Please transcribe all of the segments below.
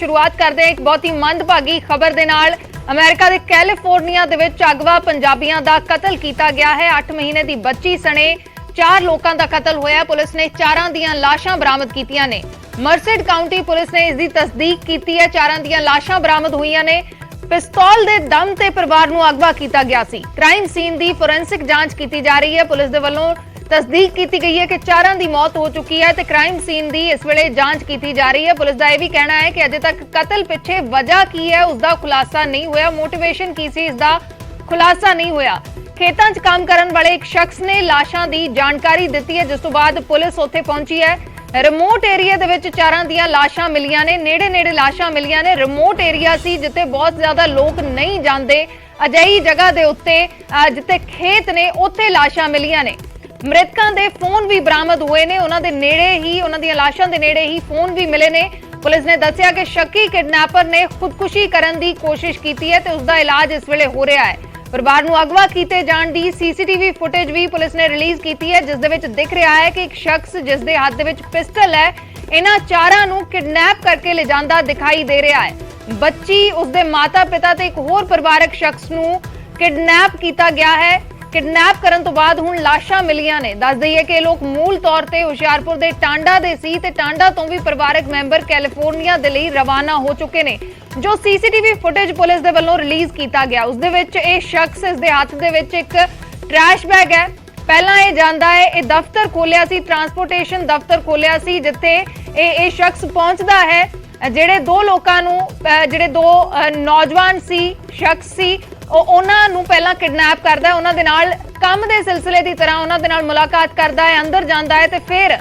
शुरुआत करते हैं एक बहुत ही मंदभागी खबर दे नाल। अमेरिका के कैलीफोर्निया दे विच अगवा पंजाबियों का कतल किया गया है। 8 महीने की बच्ची सने 4 लोगों का कतल होया। पुलिस ने 4 दियां लाशां बरामद कीतियां ने। मर्सेड काउंटी पुलिस ने इसकी तस्दीक की है। 4 दियां लाशां बरामद हुईयां ने। पिस्तौल के दम ते परिवार नूं अगवा किया गया सी। क्राइम सीन की फोरेंसिक जांच की जा रही है। पुलिस दे वल्लों तस्दीक की गई है कि 4 की मौत हो चुकी है तो क्राइम सीन की इस वेले जांच की जा रही है। पुलिस का यह भी कहना है कि अजे तक कतल पिछे वजह की है उसका खुलासा नहीं होया। मोटिवेशन की सी इसका खुलासा नहीं होया। खेतों च काम करने वाले एक शख्स ने लाशां की जानकारी दी है, जिस तो बाद पुलिस उत्थे पहुंची है। रिमोट एरिया दे विच 4 दियां लाशां मिलियां ने। नेड़े नेड़े लाशां मिलियां ने। रिमोट एरिया सी जिथे बहुत ज्यादा लोग नहीं जाते। अजिही जगह के उत्ते जिथे खेत ने उत्थे लाशां मिलियां ने। मृतकों के फोन भी बरामद हुए ने। उन्होंने नेड़े ही उन्होंने लाशों के नेड़े ही फोन भी मिले ने। पुलिस ने दसिया कि शक्की किडनैपर ने खुदकुशी करने की कोशिश की है तो उसका इलाज इस वेले हो रहा है। परिवार को अगवा किए जाने की सीसीटीवी फुटेज भी पुलिस ने रिलीज की है, जिस दे विच दिख रहा है कि एक शख्स जिसके हाथ में पिस्टल है इन्हां 4 नूं किडनैप करके ले जांदा दिखाई दे रहा है। बच्ची, उसके माता पिता ते एक होर परिवारक शख्स नूं किडनैप किया गया है। किडनैप करने तो बाद हुण लाशां मिलियां ने। दस दईए कि लोग मूल तौर पर हुशियारपुर के टांडा दे सी ते टांडा तो भी परिवारक मैंबर कैलीफोर्निया दे लई रवाना हो चुके ने। जो सीसीटीवी फुटेज पुलिस दे वल्लों रिलीज किया गया उसदे विच इह शख्स इसदे हाथ दे विच एक ट्रैश बैग है। पहला यह जांदा है, यह दफ्तर खोलिया सी, ट्रांसपोर्टेशन दफ्तर खोलिया सी, जिथे यह शख्स पहुंचदा है। ਜਿਹੜੇ 2 ਲੋਕਾਂ ਨੂੰ ਜਿਹੜੇ 2 नौजवान सी शख्स सी ਉਹਨਾਂ ਨੂੰ ਪਹਿਲਾਂ किडनैप करदा है। ਉਹਨਾਂ ਦੇ ਨਾਲ ਕੰਮ ਦੇ सिलसिले की तरह ਉਹਨਾਂ ਦੇ ਨਾਲ मुलाकात करदा है, अंदर जांदा है ते फिर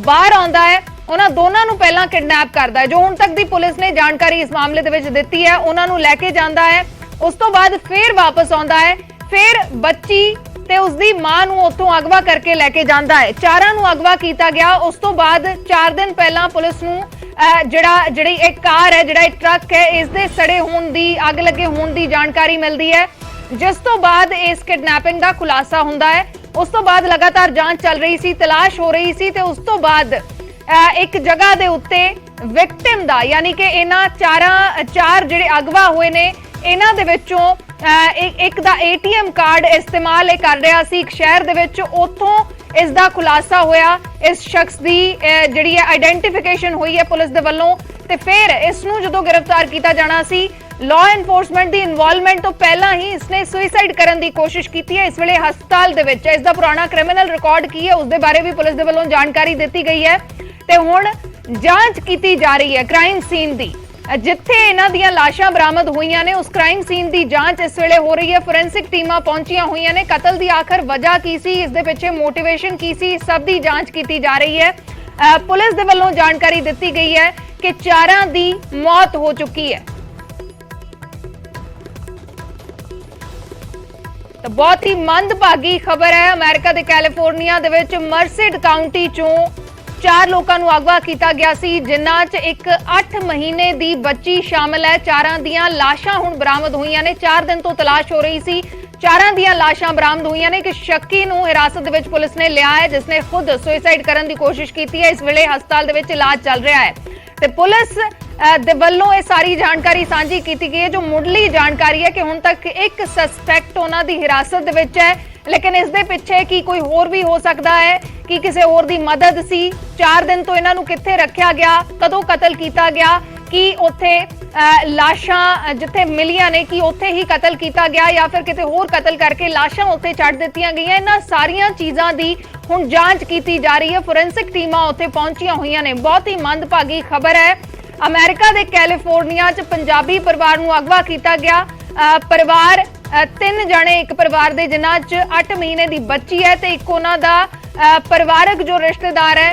बाहर आउंदा है। ਉਹਨਾਂ ਦੋਨਾਂ ਨੂੰ ਪਹਿਲਾਂ किडनैप करदा है। जो हुण तक दी पुलिस ने जानकारी इस मामले ਦੇ ਵਿੱਚ ਦਿੱਤੀ है, ਉਹਨਾਂ ਨੂੰ ਲੈ ਕੇ ਜਾਂਦਾ है। उस तो बाद फिर वापस आउंदा है। फिर बच्ची ਤੇ ਉਸਦੀ ਮਾਂ ਨੂੰ ਉੱਥੋਂ ਅਗਵਾ ਕਰਕੇ ਲੈ ਕੇ ਜਾਂਦਾ ਹੈ। 4 ਨੂੰ ਅਗਵਾ ਕੀਤਾ ਗਿਆ। ਉਸ ਤੋਂ ਬਾਅਦ 4 ਦਿਨ ਪਹਿਲਾਂ ਪੁਲਿਸ ਨੂੰ ਜਿਹੜੀ ਇੱਕ ਕਾਰ ਹੈ, ਜਿਹੜਾ ਇੱਕ ਟਰੱਕ ਹੈ, ਇਸ ਦੇ ਸੜੇ ਹੋਣ ਦੀ, ਅੱਗ ਲੱਗੇ ਹੋਣ ਦੀ ਜਾਣਕਾਰੀ ਮਿਲਦੀ ਹੈ, ਜਿਸ ਤੋਂ ਬਾਅਦ ਇਸ ਕਿਡਨੈਪਿੰਗ ਦਾ ਖੁਲਾਸਾ ਹੁੰਦਾ ਹੈ। ਉਸ ਤੋਂ ਬਾਅਦ ਲਗਾਤਾਰ ਜਾਂਚ ਚੱਲ ਰਹੀ ਸੀ, ਤਲਾਸ਼ ਹੋ ਰਹੀ ਸੀ ਤੇ ਉਸ ਤੋਂ ਬਾਅਦ ਇੱਕ ਜਗ੍ਹਾ ਦੇ ਉੱਤੇ ਵਿਕਟਿਮ ਦਾ, ਯਾਨੀ ਕਿ ਇਹਨਾਂ 4 ਜਿਹੜੇ ਅਗਵਾ ਹੋਏ ਨੇ ਇਹਨਾਂ ਦੇ ਵਿੱਚੋਂ एक दा ATM कार्ड इस्तेमाल कर रहा सी एक शहर दे विच। उत्थों इसका खुलासा होया। इस शख्स की जिहड़ी आइडेंटिफिकेशन हुई है पुलिस दे वल्लों ते फिर इसनूं जदों गिरफ्तार किया जाना सी, लॉ एनफोर्समेंट की इन्वॉल्वमेंट तो पहला ही इसने सुइसाइड करने की कोशिश की है। इस वेले हस्पताल दे विच इसका पुराना क्रिमिनल रिकॉर्ड की है उसके बारे भी पुलिस दे वल्लों जानकारी दी गई है ते हुण जांच की जा रही है क्राइम सीन की। जिथे इन्हां दियां लाशां बरामद हुईयां ने उस क्राइम सीन की जांच इस वेले हो रही है। फोरेंसिक टीमां पहुंचियां हुईयां ने। कतल की आखिर वजह की सी, इस दे पिछे मोटिवेशन की सी, सब की जांच की जा रही है। पुलिस दे वल्लों जानकारी दी गई है कि 4 की मौत हो चुकी है। तो बहुत ही मंदभागी खबर है। अमेरिका के कैलीफोर्निया दे विच मर्सेड काउंटी चों 4 लोगों को अगवा किया गया सी, जिन्हां च एक 8 महीने की बच्ची शामिल है। 4 दियां लाशां हुण बरामद हुईयां ने। 4 दिन तो तलाश हो रही सी। 4 दियां लाशां बरामद हुईयां ने। कि शक्की नूं हिरासत दे विच पुलिस ने लिया है, जिसने खुद सुइसाइड करने की कोशिश की है। इस वेले हस्पताल दे विच इलाज चल रहा है ते पुलिस दे वल्लों ये सारी जानकारी सांझी की गई है। जो मुढ़ली जानकारी है कि हुण तक एक सस्पैक्ट उन्हां दी हिरासत दे विच है, लेकिन इस दे पिछे की कोई होर भी हो सकता है कि किसी होर दी मदद सी। 4 दिन तो इन्हां नूं कित्थे रखिया गया, कदों कतल किया गया, कि उत्थे लाशां जिथे मिलियां ने कि उत्थे ही कतल किया गया या फिर किते होर कतल करके लाशां उत्थे छड्ड दित्तियां गईयां। इन्हां सारियां चीज़ां दी हुण जांच की जा रही है। फोरेंसिक टीमां उत्थे पहुंचियां हुईयां ने। बहुत ही मंदभागी खबर है। अमेरिका के कैलीफोर्निया च पंजाबी परिवार नूं अगवा किया गया। परिवार 3 जने एक परिवार दे, जिन्हां च 8 महीने की बच्ची है ते एक उन्हां दा परिवारक जो रिश्तेदार है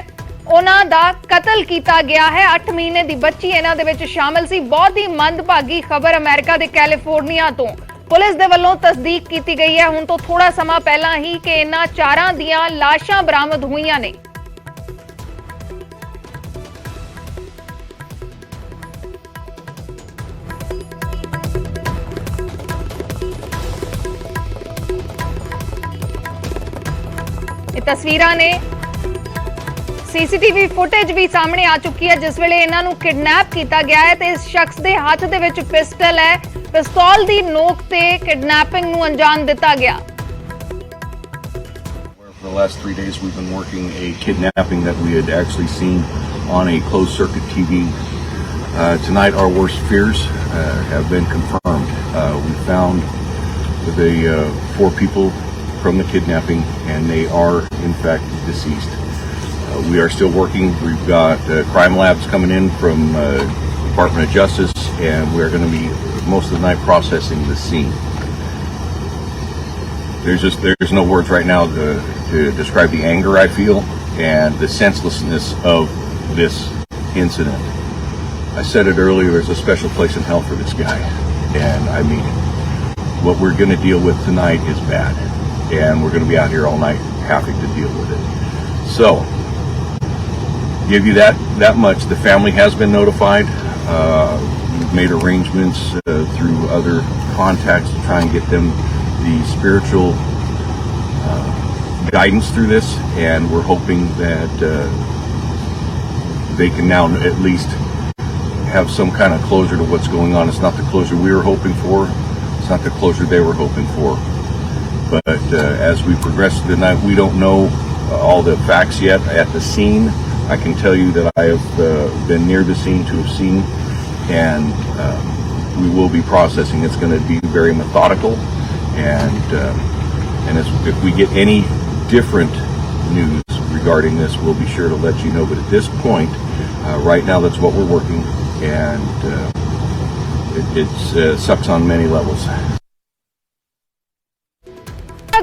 उन्हां दा कतल किया गया है। 8 महीने की बच्ची इन्हां दे विच शामिल सी। बहुत ही मंदभागी खबर अमेरिका के कैलीफोर्निया तो पुलिस दे वल्लों तस्दीक की गई है हुण तो थोड़ा समा पहला ही कि इन्हां 4 दियां लाशां बरामद हुईयां ने। ये तस्वीरां ने सीसीटीवी फुटेज भी सामने आ चुकी है जिस वेले इन्हां नूं किडनैप किया गया है ते इस शख्स दे हत्थ दे विच पिस्टल है। पिस्तौल दी नोक ते किडनैपिंग नूं अंजाम दिता गया। For the last 3 days, we've been working a kidnapping that we had actually seen on a closed-circuit TV. Tonight, our worst fears have been confirmed. We found the 4 people from the kidnapping, and they are, in fact, deceased. We are still working. We've got crime labs coming in from Department of Justice, and we're going to be most of the night processing the scene. There's no words right now to describe the anger I feel and the senselessness of this incident. I said it earlier, there's a special place in hell for this guy, and I mean it. What we're going to deal with tonight is bad, and we're going to be out here all night having to deal with it. So, give you that much. The family has been notified. We've made arrangements through other contacts to try and get them the spiritual guidance through this, and we're hoping that they can now at least have some kind of closure to what's going on. It's not the closure we were hoping for. It's not the closure they were hoping for. But as we progress through the night, we don't know all the facts yet at the scene. I can tell you that I have been near the scene to have seen, and we will be processing. It's going to be very methodical, and if we get any different news regarding this, we'll be sure to let you know. But at this point, right now, that's what we're working, and it sucks on many levels.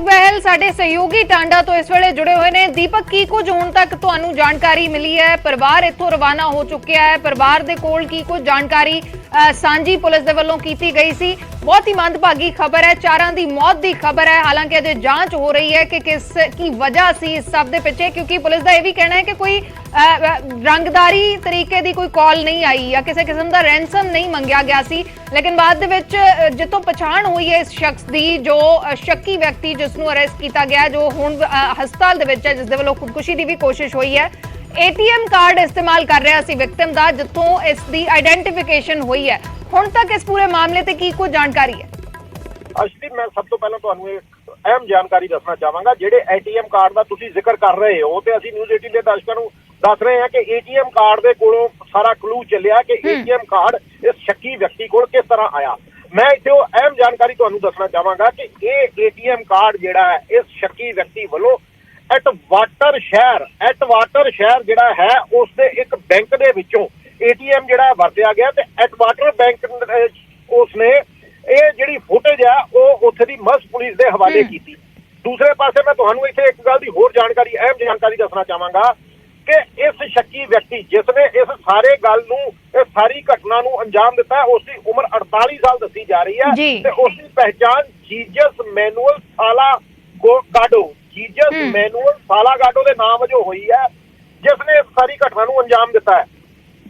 बहल साडे सहयोगी टांडा तो इस वेले जुड़े हुए ने। दीपक, की कुछ हुण तक तुहानू जानकारी मिली है? परिवार इत्थों रवाना हो चुकिया है, परिवार दे कोल की कुछ जानकारी सांझी पुलिस दे वल्लों कीती गई सी? बहुत ही मंदभागी खबर है, 4 दी मौत दी खबर है। हालांकि अजे जांच हो रही है कि किस की वजह सी इस सब दे पिछे, क्योंकि पुलिस का यह भी कहना है कि कोई रंगदारी तरीके की कोई कॉल नहीं आई या किसी किस्म का रैंसम नहीं मंगया गया सी। लेकिन बाद दे विच जितों पछाण हुई है इस शख्स की, जो शक्की व्यक्ति जिसनू अरेस्ट किया गया, जो हुण हस्पताल दे विच है, जिस दे वल्लों खुदकुशी की भी कोशिश हुई है, एटीएम कार्ड इस्तेमाल कर रहा सी विक्टिम दा, जिथों इसकी आइडेंटिफिकेशन हुई है। हुण तक इस पूरे मामले ते की कुछ जानकारी है? अश्विनी, मैं सब तो पहले तुहानू एक अहम जानकारी दसना चाहांगा। जिहड़े एटीएम कार्ड का तुसीं जिक्र कर रहे हो, ते असीं न्यूज़ 18 के दर्शकों नूं दस रहे हैं कि एटीएम कार्ड दे कोलों सारा क्लू चलिया कि एटीएम कार्ड इस शक्की व्यक्ति कोल किस तरह आया। मैं इत्थे ओह अहम जानकारी तुहानू दसना चाहांगा कि ये एटीएम कार्ड जिहड़ा है इस शक्की व्यक्ति वालों एटवाटर शहर जिहड़ा है उसदे एक बैंक दे विचों एटीएम जिहड़ा वरतिया गया, ते एटवाटर बैंक उसने ये जिहड़ी फुटेज है वो उत्थे दी मस पुलिस दे हवाले कीती। दूसरे पासे मैं तुहानू इत्थे एक गल दी होर जानकारी, अहम जानकारी दसना चाहांगा कि इस शक्की व्यक्ति जिसने इस सारे गल नूं, इस सारी घटना नूं अंजाम दिता है, उसकी उम्र 48 साल दसी जा रही है, ते उसकी पहचान जीजस मैनुअल सालागाडो, जीजस मैनुअल सालागाडो के नाम वजों हुई है, जिसने इस सारी घटना नूं अंजाम दिता है।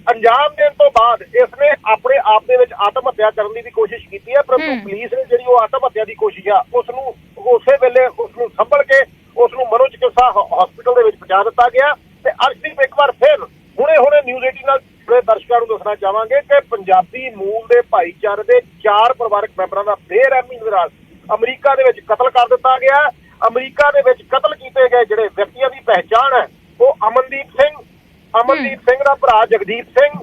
अंजाम देने तो बाद इसने अपने आप दे विच आत्म हत्या करने की कोशिश की है, परंतु पुलिस ने जिहड़ी ओह आत्म हत्या की कोशिश है उसनूं उसे वेले उसनूं संभल के उसनूं मनोचिकित्सा हॉस्पिटल दे विच पहुंचा दिता गया। ते अर्शदीप एक बार फिर हुणे न्यूज़ 18 नाल जुड़े दर्शकों को दसना चाहांगे कि पंजाबी मूल के भाईचारे के 4 परिवारक मैंबरों का बेरहमी नाल अमरीका दे विच कतल कर दिता गया। अमरीका दे विच कतल किए गए जिहड़े व्यक्तियों की पहचान है वो अमनदीप सिंह का भरा जगदीप सिंह,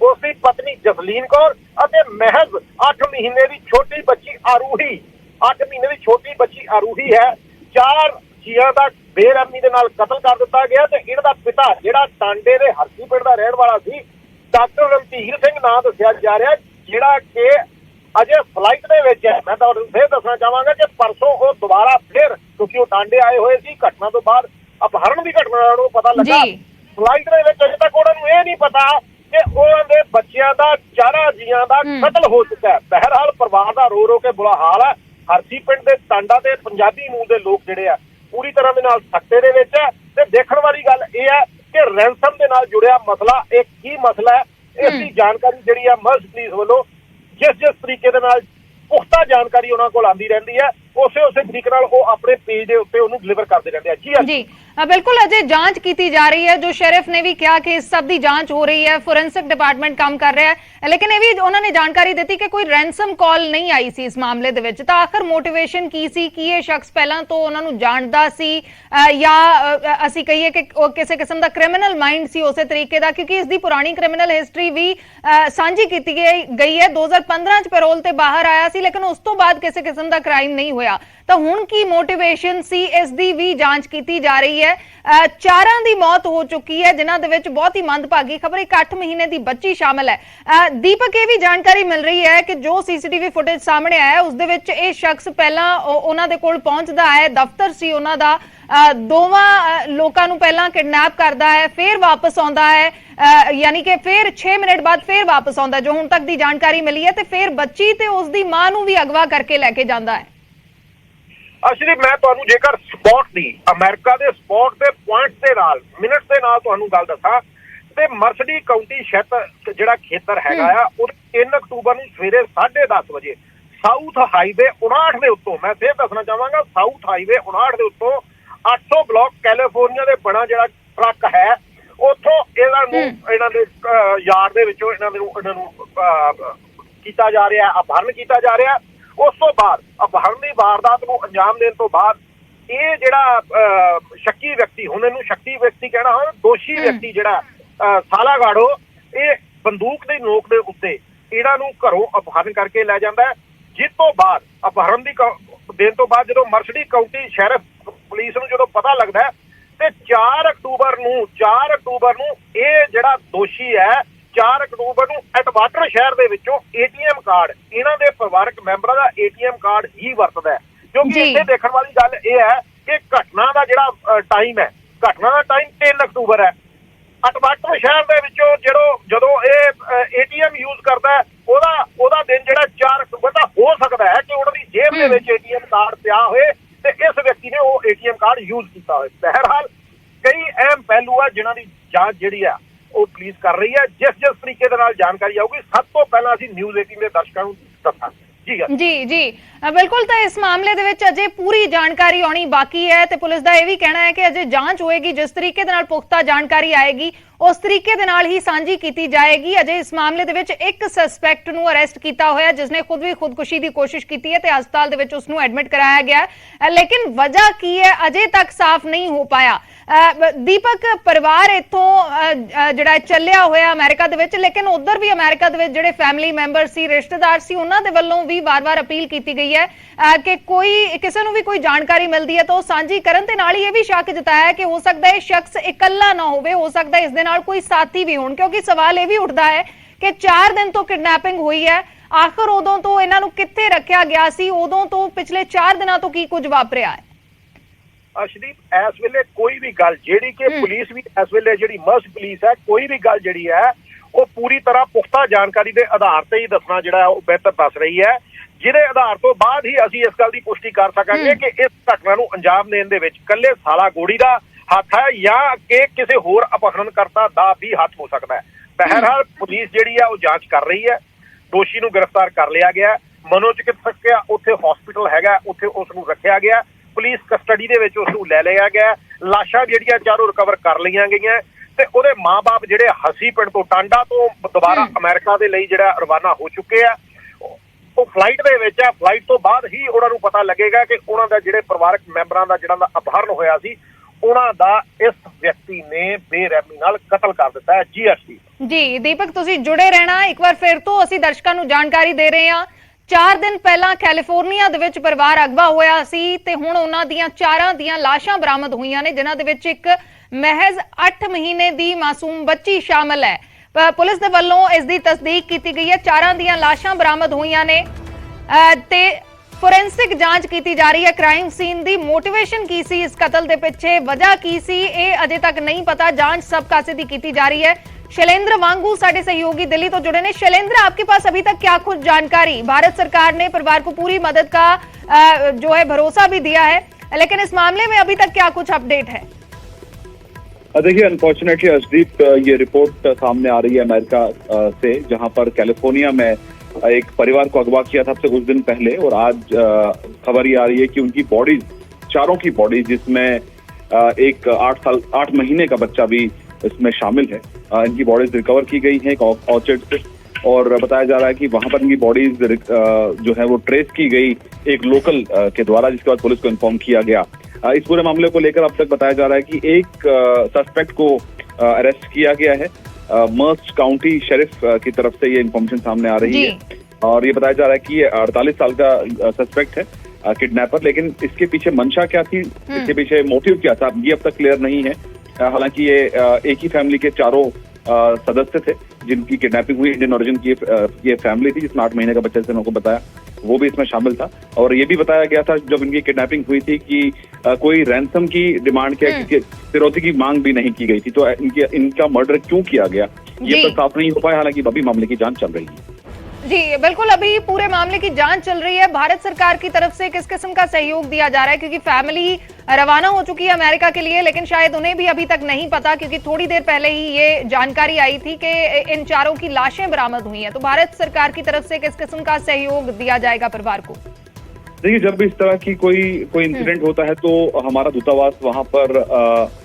उसकी पत्नी जसलीन कौर और महज 8 महीने की छोटी बच्ची आरूही, 8 महीने की छोटी बच्ची आरूही है। 4 जियां का बेरहमी दे नाल कतल कर दिता गया। ते इहदा पिता जिहड़ा टांडे दे हरसी पिंड दा रहण वाला सी, डॉक्टर रणधीर सिंह नाम दस्सिया जा रहा, जिहड़ा कि अजे फ्लाइट दे विच है। मैं तुहानूं फिर दसना चाहांगा कि परसों वो दोबारा फिर, क्योंकि वो टांडे आए हुए सी घटना तो बाद अपहरण की घटना उन्होंने पता लगा, फ्लाइट दे विच अजे तक उन्होंने ये नहीं पता कि उन्होंने बच्चियां दा 4 जियां दा कतल हो चुका है। बहरहाल परिवार का रो रो के बुरा हाल है। हरसी पिंड दे टांडा दे पंजाबी मूल के लोग जिहड़े आ पूरी तरह दे नाल सख्ते दे विच है। ते देखण वाली गल यह है कि रैंसम दे नाल जुड़िया मसला एक की मसला है, इसकी जानकारी जिहड़ी है मर्ज पुलिस वालों जिस तरीके दे नाल पुख्ता जानकारी उन्हां कोल आंदी रहिंदी है, उसे तरीके नाल वो अपने पेज दे उत्ते उहनूं डिलीवर करदे रहिंदे आ। जी। बिल्कुल अजय, जांच की जा रही है। जो शेरिफ ने भी कहा कि इस सब की जांच हो रही है, फोरेंसिक डिपार्टमेंट काम कर रहा है, लेकिन ये भी उन्होंने जानकारी दी कि कोई रैंसम कॉल नहीं आई सी इस मामले दे विच। तो आखिर मोटिवेशन की सी कि ये शख्स पहला तो उन्होंने जानता सी या असी कहिए कि किसी किस्म का क्रिमिनल माइंड सी उस तरीके का, क्योंकि इसकी पुरानी क्रिमिनल हिस्टरी भी साझी की गई है। 2015 च पैरोल ते बाहर आया सी, लेकिन उस तो बाद किसी किस्म का क्राइम नहीं होया। तो हुण की मोटिवेशन सी, इसकी भी जांच की जा रही है। 4 की मौत हो चुकी है, जिन्हां दे विच बहुत ही मंदभागी खबर, एक 8 महीने की बच्ची शामिल है। दीपक, ये भी जानकारी मिल रही है कि जो सीसीटीवी फुटेज सामने आया है, उस दे विच ये शख्स पहला उन्हां दे कोल पहुंचदा है, दफ्तर सी उन्हां दा, दोवां लोकां नूं पहला किडनैप करदा है, फिर वापस आउंदा है, यानी कि फिर 6 मिनट बाद फिर वापस आउंदा, जो हुण तक दी जानकारी मिली है, ते फिर बच्ची ते उसदी मां नूं भी अगवा करके लैके जांदा है। ਅਸਲੀ ਮੈਂ ਤੁਹਾਨੂੰ ਜੇਕਰ ਸਪੌਟ ਦੀ ਅਮਰੀਕਾ ਦੇ ਸਪੌਟ ਦੇ ਪੁਆਇੰਟ ਦੇ ਨਾਲ ਮਿੰਟਸ ਦੇ ਨਾਲ ਤੁਹਾਨੂੰ ਗੱਲ ਦੱਸਾਂ ਤੇ ਮਰਸਡੀ ਕਾਉਂਟੀ ਸ਼ਹਿਰ ਜਿਹੜਾ ਖੇਤਰ ਹੈਗਾ ਆ ਉਹ 3 ਅਕਤੂਬਰ ਨੂੰ ਸਵੇਰੇ 10:30 ਵਜੇ ਸਾਊਥ ਹਾਈਵੇ 59 ਦੇ ਉੱਤੋਂ, ਮੈਂ ਫੇਰ ਦੱਸਣਾ ਚਾਹਾਂਗਾ, ਸਾਊਥ ਹਾਈਵੇ 59 ਦੇ ਉੱਤੋਂ 800 ਬਲਾਕ ਕੈਲੀਫੋਰਨੀਆ ਦੇ ਬਣਾ ਜਿਹੜਾ ਟਰੱਕ ਹੈ, ਉੱਥੋਂ ਇਹਨਾਂ ਦੇ ਯਾਰਡ ਦੇ ਵਿੱਚੋਂ ਇਹਨਾਂ ਨੂੰ ਕੀਤਾ ਜਾ ਰਿਹਾ, ਅਪਹਰਨ ਕੀਤਾ ਜਾ ਰਿਹਾ। ਉਸ ਤੋਂ ਬਾਅਦ ਅਪਹਰਨ ਦੀ ਵਾਰਦਾਤ ਨੂੰ ਅੰਜਾਮ ਦੇਣ ਤੋਂ ਬਾਅਦ ਇਹ ਜਿਹੜਾ ਸ਼ੱਕੀ ਵਿਅਕਤੀ, ਹੁਣ ਇਹਨੂੰ ਸ਼ੱਕੀ ਵਿਅਕਤੀ ਕਹਿਣਾ, ਦੋਸ਼ੀ ਵਿਅਕਤੀ ਜਿਹੜਾ ਸਾਲਾਗਾੜੋ, ਇਹ ਬੰਦੂਕ ਦੀ ਨੋਕ ਦੇ ਉੱਤੇ ਇਹਨਾਂ ਨੂੰ ਘਰੋਂ ਅਪਹਰਨ ਕਰਕੇ ਲੈ ਜਾਂਦਾ ਹੈ। ਜਿਸ ਤੋਂ ਬਾਅਦ ਅਪਹਰਨ ਦੀ ਦੇਣ ਤੋਂ ਬਾਅਦ ਜਦੋਂ ਮਰਸਡੀ ਕਾਉਂਟੀ ਸ਼ੈਰਿਫ ਪੁਲਿਸ ਨੂੰ ਜਦੋਂ ਪਤਾ ਲੱਗਦਾ ਤੇ 4 ਅਕਤੂਬਰ ਨੂੰ ਇਹ ਜਿਹੜਾ ਦੋਸ਼ੀ ਹੈ 4 ਅਕਤੂਬਰ ਨੂੰ ਐਟਵਾਟਰ ਸ਼ਹਿਰ ਦੇ ਵਿੱਚੋਂ ATM ਕਾਰਡ, ਇਹਨਾਂ ਦੇ ਪਰਿਵਾਰਕ ਮੈਂਬਰਾਂ ਦਾ ATM ਕਾਰਡ ਹੀ ਵਰਤਦਾ ਹੈ। ਕਿਉਂਕਿ ਇੱਥੇ ਦੇਖਣ ਵਾਲੀ ਗੱਲ ਇਹ ਹੈ ਕਿ ਘਟਨਾ ਦਾ ਜਿਹੜਾ ਟਾਈਮ ਹੈ, ਘਟਨਾ ਦਾ ਟਾਈਮ 3 ਅਕਤੂਬਰ ਹੈ। ਐਟਵਾਟਰ ਸ਼ਹਿਰ ਦੇ ਵਿੱਚੋਂ ਜਦੋਂ ਇਹ ATM ਯੂਜ਼ ਕਰਦਾ ਹੈ, ਉਹਦਾ ਦਿਨ ਜਿਹੜਾ 4 ਅਕਤੂਬਰ ਦਾ ਹੋ ਸਕਦਾ ਹੈ ਕਿ ਉਹਨਾਂ ਦੀ ਜੇਬ ਦੇ ਵਿੱਚ ATM ਕਾਰਡ ਪਿਆ ਹੋਏ ਤੇ ਇਸ ਵਿਅਕਤੀ ਨੇ ਉਹ ATM ਕਾਰਡ ਯੂਜ਼ ਕੀਤਾ ਹੋਵੇ। ਬਹਿਰਹਾਲ ਕਈ ਅਹਿਮ ਪਹਿਲੂ ਆ ਜਿਨ੍ਹਾਂ ਦੀ ਜਾਂਚ ਜਿਹੜੀ ਆ ਉਹ ਪੁਲਿਸ ਕਰ ਰਹੀ ਹੈ। ਜਿਸ ਤਰੀਕੇ ਦੇ ਨਾਲ ਜਾਣਕਾਰੀ ਆਊਗੀ, ਸਭ ਤੋਂ ਪਹਿਲਾਂ ਅਸੀਂ ਨਿਊਜ਼ 18 ਦੇ ਦਰਸ਼ਕਾਂ ਨੂੰ ਦੱਸਾਂਗੇ। जी बिल्कुल। तो इस मामले दे विच अजे पूरी जानकारी आनी बाकी है, तो पुलिस का यह भी कहना है कि अजे जांच होएगी, जिस तरीके दे नाल पुख्ता जानकारी आएगी उस तरीके दे नाल ही सांझी की जाएगी। अजे इस मामले दे विच एक सस्पैक्ट नूं अरेस्ट किया होया, जिसने खुद भी खुदकुशी की कोशिश की है, हस्पताल दे विच उसनूं एडमिट कराया गया है, लेकिन वजह की है अजे तक साफ नहीं हो पाया। दीपक, परिवार इत्थों जिहड़ा चलिया होया अमेरिका दे विच, लेकिन उधर भी अमेरिका दे विच जिहड़े फैमिली मैंबर सी, रिश्तेदार सी, उन्हां दे वल्लों भी बार-बार अपील की गई है कि कोई किसी नूं भी कोई जानकारी मिलती है तो सांझी करन, ते नाल ही यह भी शक जताया है कि हो सकता है शख्स इकल्ला ना होवे, हो सकता है इस दे नाल कोई साथी भी होण, क्योंकि सवाल यह भी उठता है कि 4 दिन तो किडनैपिंग हुई है, आखिर उदों तो इन्हां नूं कित्थे रखिया गया सी, उदों तो पिछले 4 दिनां तो की कुछ वापरिया है। ਅਸ਼ਦੀਪ, ਇਸ ਵੇਲੇ ਕੋਈ ਵੀ ਗੱਲ ਜਿਹੜੀ ਕਿ ਪੁਲਿਸ ਵੀ ਇਸ ਵੇਲੇ ਜਿਹੜੀ ਮਰਸ ਪੁਲਿਸ ਹੈ, ਕੋਈ ਵੀ ਗੱਲ ਜਿਹੜੀ ਹੈ ਉਹ ਪੂਰੀ ਤਰ੍ਹਾਂ ਪੁਖਤਾ ਜਾਣਕਾਰੀ ਦੇ ਆਧਾਰ ਤੇ ਹੀ ਦੱਸਣਾ ਜਿਹੜਾ ਉਹ ਬਿਹਤਰ ਦੱਸ ਰਹੀ ਹੈ, ਜਿਹਦੇ ਆਧਾਰ ਤੋਂ ਬਾਅਦ ਹੀ ਅਸੀਂ ਇਸ ਗੱਲ ਦੀ ਪੁਸ਼ਟੀ ਕਰ ਸਕਾਂਗੇ ਕਿ ਇਸ ਘਟਨਾ ਨੂੰ ਅੰਜਾਮ ਦੇਣ ਦੇ ਵਿੱਚ ਕੱਲੇ ਸਾਲਾ ਗੋੜੀ ਦਾ ਹੱਥ ਹੈ ਜਾਂ ਕਿ ਕਿਸੇ ਹੋਰ ਅਪਹਰਨਕਰਤਾ ਦਾ ਵੀ ਹੱਥ ਹੋ ਸਕਦਾ ਹੈ। ਬਹਿਰਹਾਲ ਪੁਲਿਸ ਜਿਹੜੀ ਆ ਉਹ ਜਾਂਚ ਕਰ ਰਹੀ ਹੈ, ਦੋਸ਼ੀ ਨੂੰ ਗ੍ਰਿਫਤਾਰ ਕਰ ਲਿਆ ਗਿਆ, ਮਨੋਚਿਕਿਤਸਕ ਉੱਥੇ ਹਸਪੀਟਲ ਹੈਗਾ, ਉੱਥੇ ਉਸ ਨੂੰ ਰੱਖਿਆ ਗਿਆ, ਪੁਲਿਸ ਕਸਟਡੀ ਦੇ ਵਿੱਚ ਉਸ ਨੂੰ ਲੈ ਲਿਆ ਗਿਆ, ਲਾਸ਼ਾਂ ਜਿਹੜੀਆਂ ਚਾਰੋਂ ਰਿਕਵਰ ਕਰ ਲਈਆਂ ਗਈਆਂ ਤੇ ਉਹਦੇ ਮਾਂ-ਬਾਪ ਜਿਹੜੇ ਹਸੀ ਪਿੰਡ ਤੋਂ ਟਾਂਡਾ ਤੋਂ ਦੁਬਾਰਾ ਅਮਰੀਕਾ ਦੇ ਲਈ ਜਿਹੜਾ ਰਵਾਨਾ ਹੋ ਚੁੱਕੇ ਆ, ਉਹ ਫਲਾਈਟ ਦੇ ਵਿੱਚ ਆ। ਫਲਾਈਟ ਤੋਂ ਬਾਅਦ ਹੀ ਉਹਨਾਂ ਨੂੰ ਪਤਾ ਲੱਗੇਗਾ ਕਿ ਉਹਨਾਂ ਦਾ ਜਿਹੜੇ ਪਰਿਵਾਰਕ ਮੈਂਬਰਾਂ ਦਾ ਜਿਹੜਾ ਅਪਹਰਨ ਹੋਇਆ ਸੀ, ਉਹਨਾਂ ਦਾ ਇਸ ਵਿਅਕਤੀ ਨੇ ਬੇਰਹਿਮੀ ਨਾਲ ਕਤਲ ਕਰ ਦਿੱਤਾ ਹੈ। ਜੀ दीपक, ਤੁਸੀਂ जुड़े रहना। एक बार फिर तो ਅਸੀਂ ਦਰਸ਼ਕਾਂ ਨੂੰ ਜਾਣਕਾਰੀ ਦੇ ਰਹੇ ਹਾਂ। 4 दिन पहला कैलीफोर्निया दे विच परिवार अगवा होया सी ते हुण उन्हां दियां 4 दियां लाशां बरामद हुईयां ने, जिन्हां दे विच एक महज 8 महीने दी मासूम बच्ची शामिल है। पुलिस दे वल्लों इस दी तस्दीक की गई है। 4 दियां लाशां बरामद हुईयां ने ते फोरेंसिक जांच की जा रही है। क्राइम सीन दी मोटिवेशन की सी, इस कतल दे पिछे वजह की सी, ये अजे तक नहीं पता। जांच सब कासे दी की जा रही है। शैलेंद्र वांगू साडे सहयोगी दिल्ली तो जुड़े ने। शैलेंद्र, आपके पास अभी तक क्या कुछ जानकारी? भारत सरकार ने परिवार को पूरी मदद का जो है भरोसा भी दिया है, लेकिन इस मामले में अभी तक क्या कुछ अपडेट है? देखिए, अनफॉर्चुनेटली अर्शदीप, ये रिपोर्ट सामने आ रही है अमेरिका से, जहां पर कैलिफोर्निया में एक परिवार को अगवा किया था अब से कुछ दिन पहले, और आज खबर ये आ रही है कि उनकी बॉडीज, चारों की बॉडीज, जिसमें एक 8 महीने का बच्चा भी इसमें शामिल है। इनकी बॉडीज रिकवर की गई है एक ऑर्चिड से, और बताया जा रहा है कि वहां पर इनकी बॉडीज जो है वो ट्रेस की गई एक लोकल के द्वारा, जिसके बाद पुलिस को इन्फॉर्म किया गया। इस पूरे मामले को लेकर अब तक बताया जा रहा है कि एक सस्पेक्ट को अरेस्ट किया गया है। मर्स काउंटी शेरिफ की तरफ से ये इन्फॉर्मेशन सामने आ रही है, और ये बताया जा रहा है कि ये 48 साल का सस्पेक्ट है, किडनैपर। लेकिन इसके पीछे मंशा क्या थी, इसके पीछे मोटिव क्या था, ये अब तक क्लियर नहीं है। हालांकि ये एक ही फैमिली के चारों सदस्य थे जिनकी किडनैपिंग हुई। इंडियन ओरिजिन की ये फैमिली थी जिसमें 8 महीने का बच्चा, जैसे उनको बताया, वो भी इसमें शामिल था। और ये भी बताया गया था जब इनकी किडनैपिंग हुई थी कि कोई रैंसम की डिमांड किया, फिरौती की मांग भी नहीं की गई थी। तो इनका मर्डर क्यों किया गया ये तो साफ नहीं हो पाया। हालांकि अभी मामले की जांच चल रही है। जी बिल्कुल, अभी पूरे मामले की जांच चल रही है। भारत सरकार की तरफ से किस किस्म का सहयोग दिया जा रहा है, क्योंकि फैमिली रवाना हो चुकी है अमेरिका के लिए, लेकिन शायद उन्हें भी अभी तक नहीं पता, क्योंकि थोड़ी देर पहले ही ये जानकारी आई थी कि इन चारों की लाशें बरामद हुई हैं। तो भारत सरकार की तरफ से किस किस्म का सहयोग दिया जाएगा परिवार को? देखिए, जब भी इस तरह की कोई इंसिडेंट होता है तो हमारा दूतावास वहां पर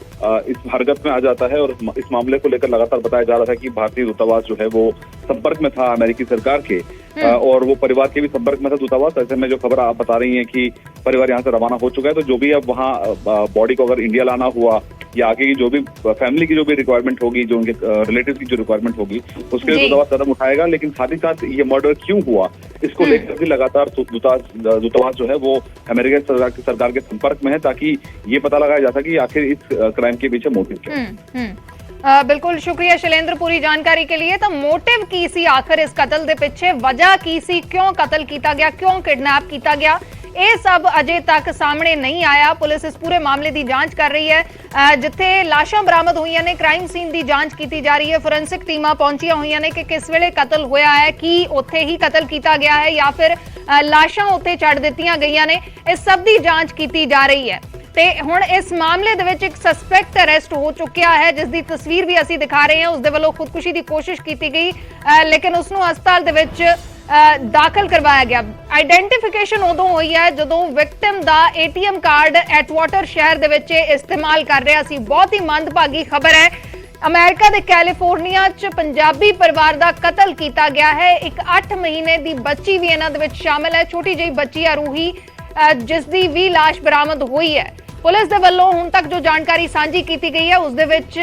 इस हरकत में आ जाता है, और इस मामले को लेकर लगातार बताया जा रहा था कि भारतीय दूतावास जो है वो संपर्क में था अमेरिकी सरकार के, और वो परिवार के भी संपर्क में था दूतावास। ऐसे में जो खबर आप बता रही हैं कि परिवार यहाँ से रवाना हो चुका है, तो जो भी अब वहाँ बॉडी को अगर इंडिया लाना हुआ या आगे की जो भी फैमिली की जो भी रिक्वायरमेंट होगी, जो उनके रिलेटिव की जो रिक्वायरमेंट होगी, उसके लिए दूतावास कदम उठाएगा। लेकिन साथ ही साथ ये मर्डर क्यों हुआ, इसको लेकर भी लगातार दूतावास जो है वो अमेरिकी सरकार के संपर्क में है, ताकि ये पता लगाया जा सके आखिर इस क्राइम के पीछे मोटिव क्या है। बिल्कुल, शुक्रिया शैलेंद्र पूरी जानकारी के लिए। तो मोटिव की सी आखिर इस कत्ल दे पिछे वजह की सी, क्यों कत्ल किया गया, क्यों किडनैप किया गया, ਇਹ सब अजे तक सामने नहीं आया। पुलिस इस पूरे मामले की जांच कर रही है। जिथे लाशां बरामद हुई ने, क्राइम सीन की जांच की जा रही है, फोरेंसिक टीमां पहुंचियां हुई ने कि किस वेले कत्ल होया है, कि उत्थे ही कत्ल किया गया है या फिर लाशां उत्थे छड़ दित्तियां गईयां ने। इस सब की जांच की जा रही है। ते हुण इस मामले दे विच एक सस्पेक्ट अरेस्ट हो चुकिया है, जिसकी तस्वीर भी असीं दिखा रहे हैं। उसदे वल्लों खुदकुशी की कोशिश की गई, लेकिन उसनूं हस्पताल दे विच दाखिल करवाया गया। आइडेंटिफिकेशन उदों हुई है जदों विक्टिम दा एटीएम कार्ड एटवाटर शहर दे विच इस्तेमाल कर रहा सी। बहुत ही मंदभागी खबर है। अमेरिका दे कैलिफोर्निया च पंजाबी परिवार दा कत्ल किया गया है। एक 8 महीने दी बच्ची भी इन्हां दे विच शामिल है, छोटी जी बच्ची है रूही, जिसदी भी लाश बरामद हुई है। पुलिस दे वल्लों हुण तक जो जानकारी साझी की गई है उस दे विच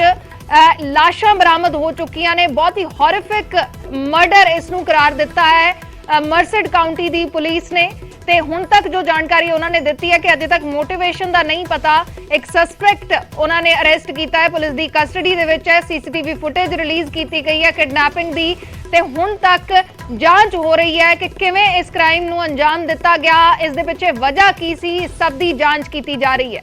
लाशां बरामद हो चुकियां ने। बहुत ही हॉरिफिक मर्डर इसनूं करार दिता है मर्सेड काउंटी दी पुलिस ने। ते हुण तक जो जानकारी उन्होंने दी है कि अजे तक मोटिवेशन का नहीं पता। एक सस्पेक्ट उन्होंने अरेस्ट किया है, पुलिस की कस्टडी दे विच है। सीसीटीवी फुटेज रिलीज की गई है किडनैपिंग दी, ते हुण तक जांच हो रही है कि किवें इस क्राइम नूं अंजाम दिता गया, इस दे पिछे वजह की सी, सब दी जांच की जा रही है।